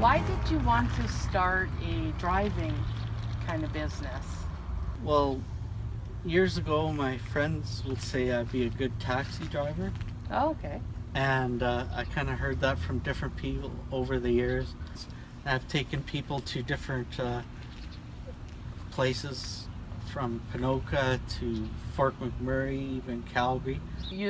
Why did you want to start a driving kind of business? Well, years ago, my friends would say I'd be a good taxi driver, Oh, okay. and I kind of heard that from different people over the years. I've taken people to different places, from Ponoka to Fort McMurray, even Calgary.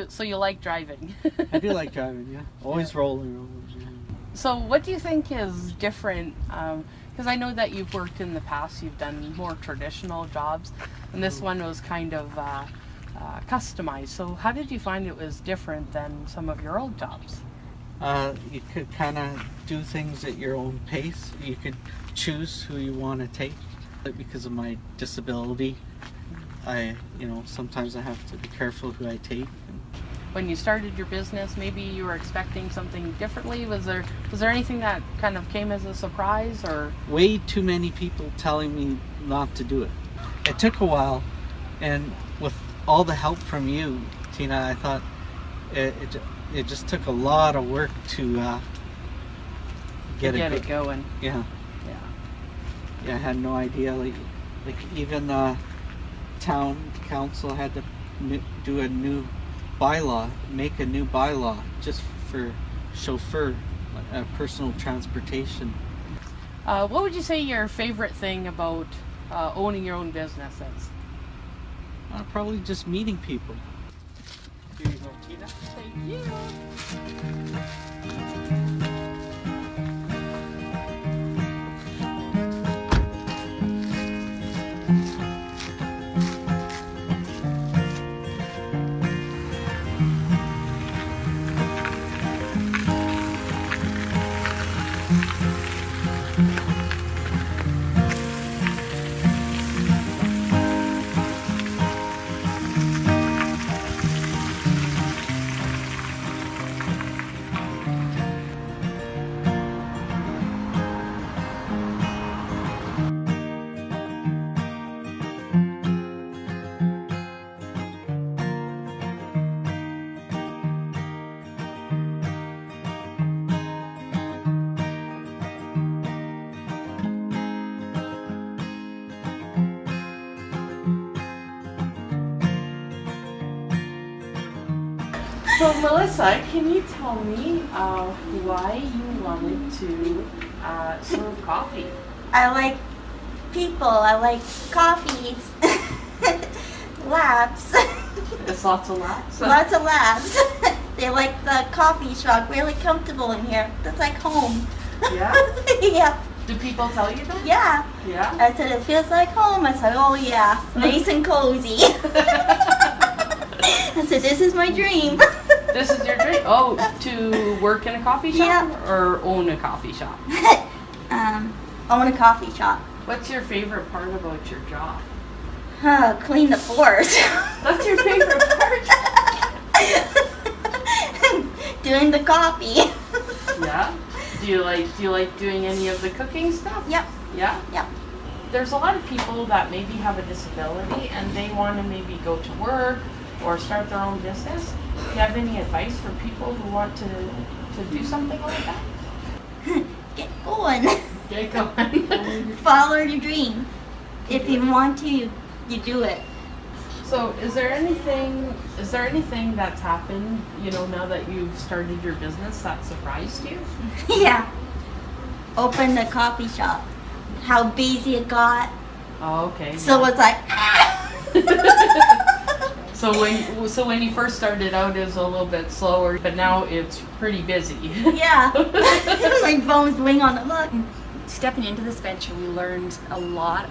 So you like driving? I do like driving, yeah. Always rolling. Yeah. So what do you think is different? Because I know that you've worked in the past, you've done more traditional jobs, and this one was kind of customized. So how did you find it was different than some of your old jobs? You could kind of do things at your own pace. You could choose who you want to take. Because of my disability, sometimes I have to be careful who I take. When you started your business, maybe you were expecting something differently. Was there anything that kind of came as a surprise, or? Way too many people telling me not to do it. It took a while, and with all the help from you, Tina, I thought it just took a lot of work to get it going. Yeah. Yeah, I had no idea. Like even town council had to do a new bylaw, make a new bylaw just for chauffeur, personal transportation. What would you say your favorite thing about owning your own business is? Probably just meeting people. Here you go, Tina. Thank you. So Melissa, can you tell me why you wanted to serve coffee? I like people. I like coffees. Labs. There's lots of laughs. Lots of labs. They like the coffee shop. Really comfortable in here. It's like home. Yeah? Yeah. Do people tell you that? Yeah. Yeah? I said it feels like home. I said, oh yeah, nice and cozy. I said, this is my dream. This is your dream? Oh, to work in a coffee shop? Yeah. Or own a coffee shop? Own a coffee shop. What's your favorite part about your job? Clean the floors. That's your favorite part? Doing the coffee. Yeah? Do you like doing any of the cooking stuff? Yep. Yeah? Yep. There's a lot of people that maybe have a disability and they want to maybe go to work or start their own business. Do you have any advice for people who want to do something like that? Get going. Get going. Follow your dream. If you want to, you do it. So is there anything that's happened, now that you've started your business that surprised you? Yeah. Open the coffee shop. How busy it got. Oh, okay. So yeah. it's like So when you first started out, it was a little bit slower, but now it's pretty busy. yeah. My phone's going on the look. Stepping into this venture, we learned a lot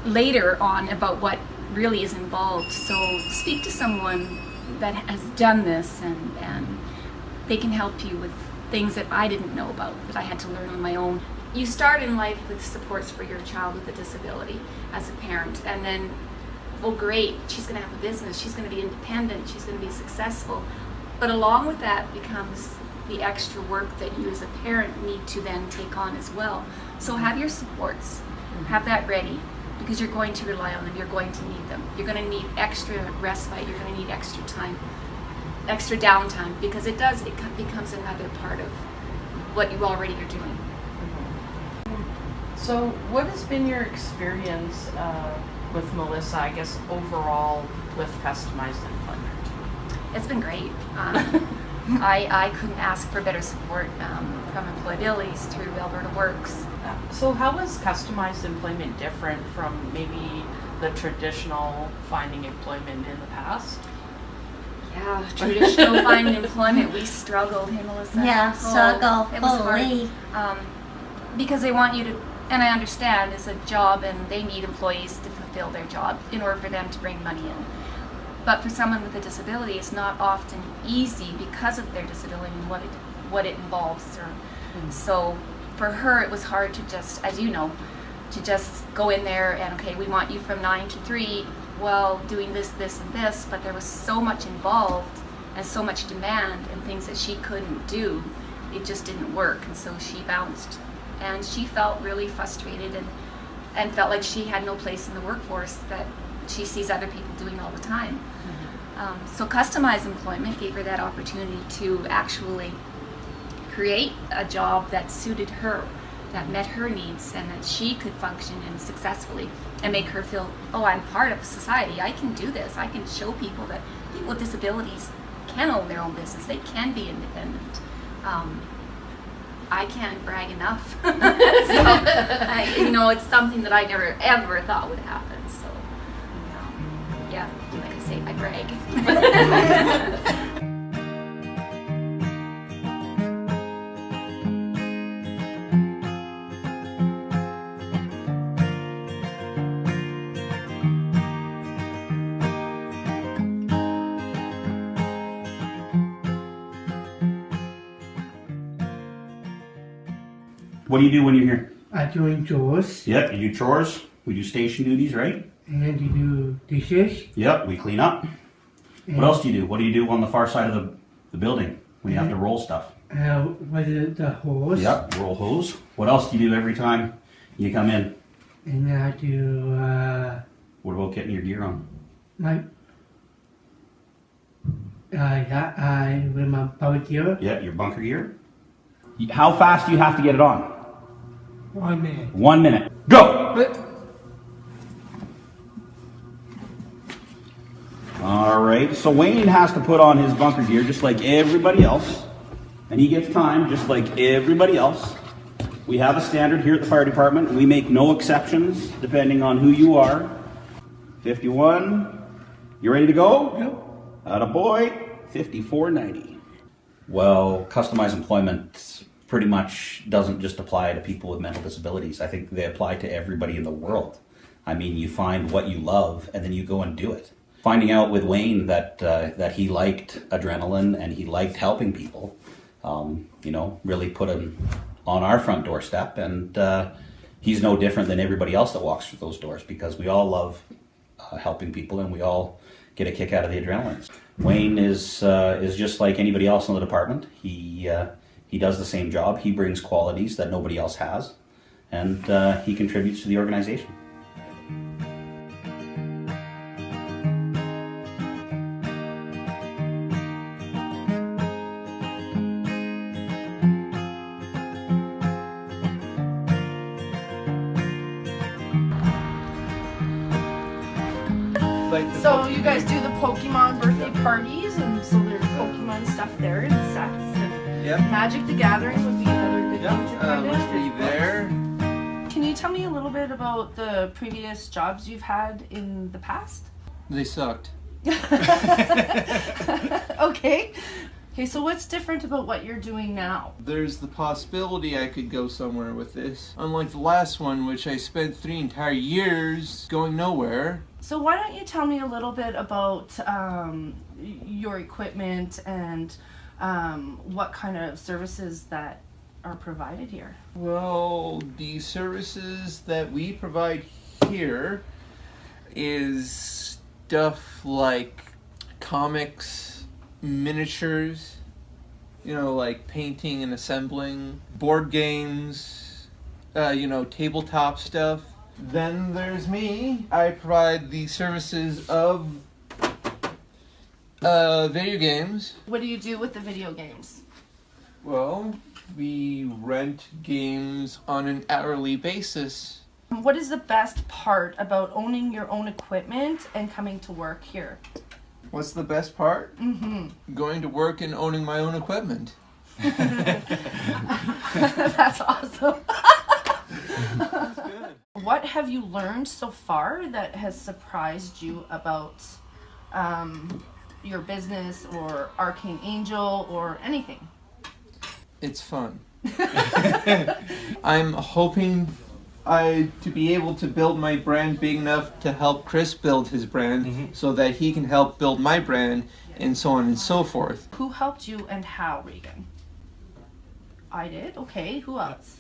later on about what really is involved. So speak to someone that has done this, and they can help you with things that I didn't know about, that I had to learn on my own. You start in life with supports for your child with a disability as a parent, and then, well, great, she's going to have a business, she's going to be independent, she's going to be successful. But along with that becomes the extra work that you as a parent need to then take on as well. So have your supports, have that ready, because you're going to rely on them, you're going to need them. You're going to need extra respite, you're going to need extra time, extra downtime, because it becomes another part of what you already are doing. So, what has been your experience with Melissa, I guess, overall with customized employment? It's been great. I couldn't ask for better support from Employabilities through Alberta Works. So, how is customized employment different from maybe the traditional finding employment in the past? Yeah, traditional finding employment, we struggled, hey Melissa? Yeah, struggle. It was Holy. hard. Because they want you to, and I understand it's a job and they need employees to fulfill their job in order for them to bring money in. But for someone with a disability, it's not often easy because of their disability and what it involves. So for her, it was hard to just, as you know, to just go in there and, okay, we want you from 9 to 3, well, doing this, this, and this, but there was so much involved and so much demand and things that she couldn't do, it just didn't work. And so she bounced, and she felt really frustrated and felt like she had no place in the workforce that she sees other people doing all the time. So customized employment gave her that opportunity to actually create a job that suited her, that met her needs, and that she could function in successfully and make her feel, oh, I'm part of society. I can do this. I can show people that people with disabilities can own their own business. They can be independent. I can't brag enough. So, it's something that I never ever thought would happen. So, yeah, like I say, I brag. What do you do when you're here? I doing chores Yep, you do chores. We do station duties, right? and you do dishes. Yep, we clean up. What else do you do? What do you do on the far side of the building when you have to roll stuff? With the hose. Yep, roll hose. What else do you do every time you come in? And I do What about getting your gear on? my I with my power gear. Yep, your bunker gear. How fast do you have to get it on? 1 minute. 1 minute. Go! All right, so Wayne has to put on his bunker gear just like everybody else, and he gets time just like everybody else. We have a standard here at the fire department, and we make no exceptions depending on who you are. 51, you ready to go? Yep. Attaboy, 54.90. Well, customized employment pretty much doesn't just apply to people with mental disabilities. I think they apply to everybody in the world. I mean, you find what you love and then you go and do it. Finding out with Wayne that he liked adrenaline and he liked helping people, really put him on our front doorstep, and he's no different than everybody else that walks through those doors, because we all love helping people and we all get a kick out of the adrenaline. Wayne is just like anybody else in the department. He does the same job. He brings qualities that nobody else has, and he contributes to the organization. So you guys do the Pokemon birthday parties, and so there's Pokemon stuff there and sets. And Yep. Magic the Gathering would be another good thing to kind Let's of. see there. Can you tell me a little bit about the previous jobs you've had in the past? They sucked. Okay. Okay, so what's different about what you're doing now? There's the possibility I could go somewhere with this. Unlike the last one, which I spent 3 entire years going nowhere. So why don't you tell me a little bit about your equipment and what kind of services that are provided here? Well, the services that we provide here is stuff like comics, miniatures, like painting and assembling, board games, tabletop stuff. Then there's me. I provide the services of video games. What do you do with the video games? Well, We rent games on an hourly basis. What is the best part about owning your own equipment and coming to work here? What's the best part? Mm-hmm. Going to work and owning my own equipment. That's awesome. That's good. What have you learned so far that has surprised you about your business or Arcane Angel or anything? It's fun. I'm hoping to be able to build my brand big enough to help Chris build his brand so that he can help build my brand and so on and so forth. Who helped you and how, Regan? I did? Okay, who else?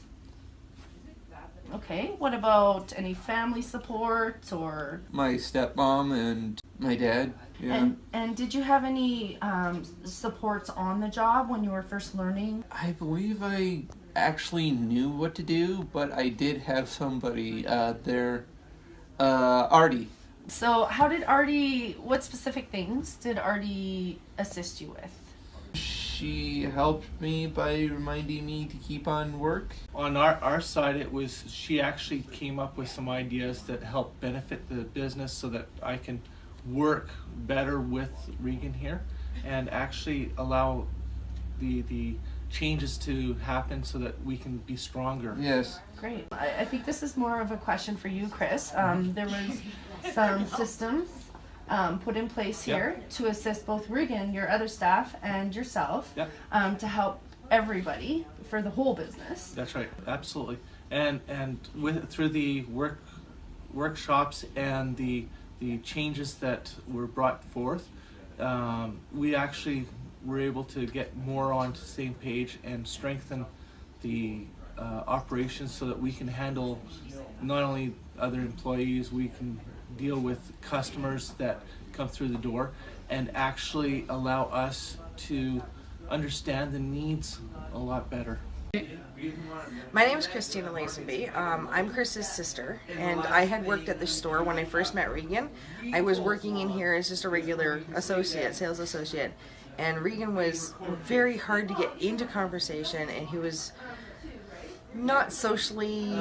Okay, what about any family support or... My stepmom and my dad. Yeah. And did you have any supports on the job when you were first learning? I believe I actually knew what to do, but I did have somebody there, Artie. So how did Artie, what specific things did Artie assist you with? She helped me by reminding me to keep on work. On our side, it was she actually came up with some ideas that help benefit the business so that I can work better with Regan here and actually allow the changes to happen so that we can be stronger. Yes. Great. I think this is more of a question for you, Chris. There was some systems put in place here to assist both Regan, your other staff, and yourself to help everybody for the whole business. That's right, absolutely. And through the workshops and the changes that were brought forth, we actually were able to get more onto the same page and strengthen the operations so that we can handle not only other employees, we can deal with customers that come through the door and actually allow us to understand the needs a lot better. My name is Christina Lazenby. I'm Chris's sister, and I had worked at the store when I first met Regan. I was working in here as just a regular associate, sales associate, and Regan was very hard to get into conversation, and he was not socially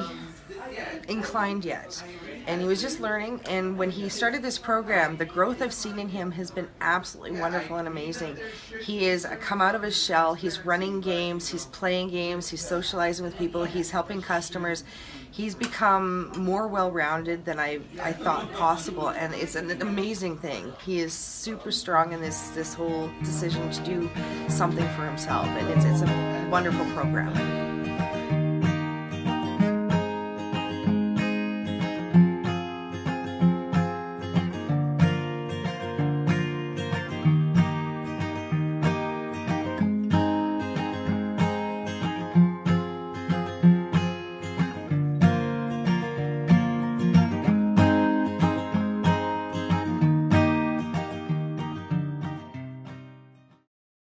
inclined yet, and he was just learning. And when he started this program, the growth I've seen in him has been absolutely wonderful and amazing. He is come out of his shell. He's running games, he's playing games, he's socializing with people, he's helping customers. He's become more well-rounded than I thought possible, and it's an amazing thing. He is super strong in this whole decision to do something for himself, and it's a wonderful program.